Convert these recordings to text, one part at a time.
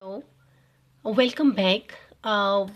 Hello, welcome back. I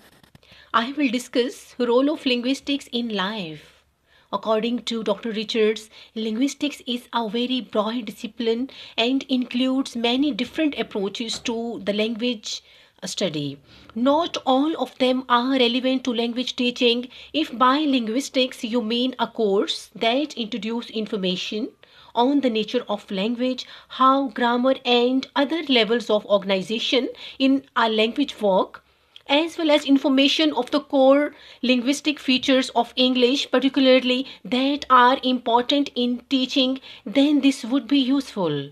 will discuss role of linguistics in life. According to Dr. Richards, linguistics is a very broad discipline and includes many different approaches to the language study. Not all of them are relevant to language teaching. If by linguistics you mean a course that introduces information on the nature of language, how grammar and other levels of organization in a language work, as well as information of the core linguistic features of English, particularly that are important in teaching, then this would be useful.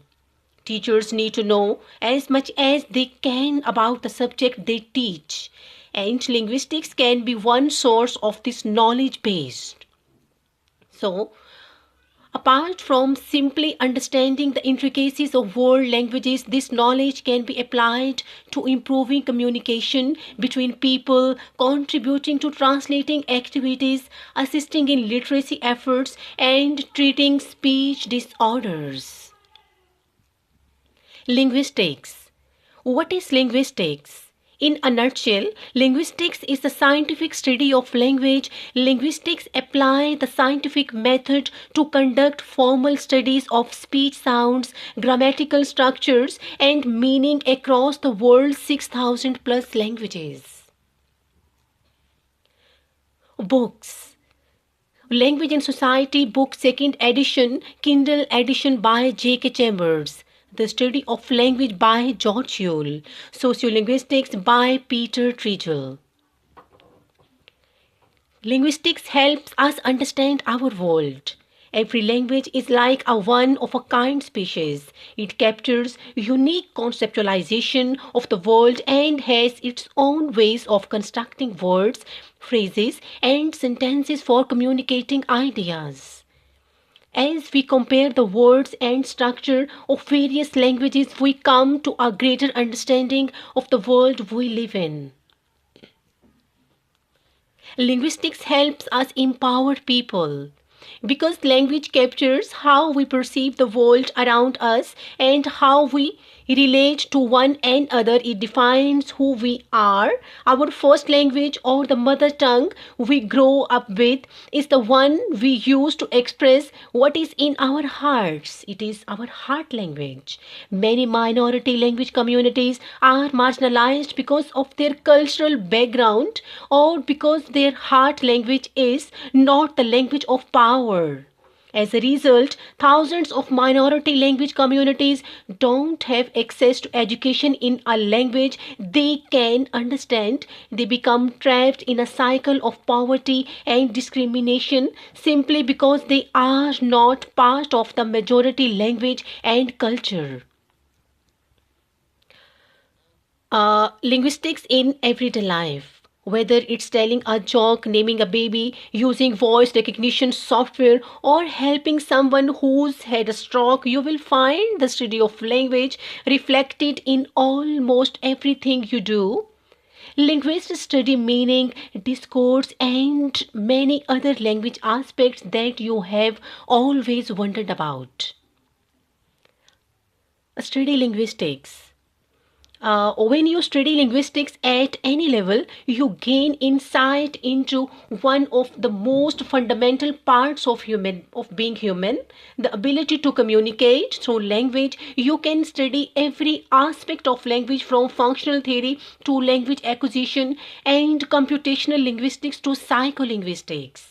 Teachers need to know as much as they can about the subject they teach, and linguistics can be one source of this knowledge base. So, apart from simply understanding the intricacies of world languages, this knowledge can be applied to improving communication between people, contributing to translating activities, assisting in literacy efforts, and treating speech disorders. Linguistics. What is linguistics? In a nutshell, linguistics is the scientific study of language. Linguistics apply the scientific method to conduct formal studies of speech sounds, grammatical structures, and meaning across the world's 6,000 plus languages. Books. Language and Society book, second edition, Kindle edition by J.K. Chambers. The Study of Language by George Yule. Sociolinguistics by Peter Tregel. Linguistics helps us understand our world. Every language is like a one of a kind species. It captures unique conceptualization of the world and has its own ways of constructing words, phrases, and sentences for communicating ideas. As we compare the words and structure of various languages, we come to a greater understanding of the world we live in. Linguistics helps us empower people because language captures how we perceive the world around us and how we relate to one another. It defines who we are. Our first language or the mother tongue we grow up with is the one we use to express what is in our hearts. It is our heart language. Many minority language communities are marginalized because of their cultural background or because their heart language is not the language of power. As a result, thousands of minority language communities don't have access to education in a language they can understand. They become trapped in a cycle of poverty and discrimination simply because they are not part of the majority language and culture. Linguistics in everyday life. Whether it's telling a joke, naming a baby, using voice recognition software, or helping someone who's had a stroke, you will find the study of language reflected in almost everything you do. Linguists study meaning, discourse, and many other language aspects that you have always wondered about. Study linguistics. When you study linguistics at any level, you gain insight into one of the most fundamental parts of being human, the ability to communicate through language. You can study every aspect of language from functional theory to language acquisition and computational linguistics to psycholinguistics.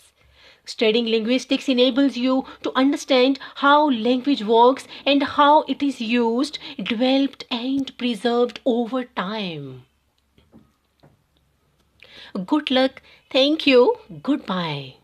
Studying linguistics enables you to understand how language works and how it is used, developed, and preserved over time. Good luck. Thank you. Goodbye.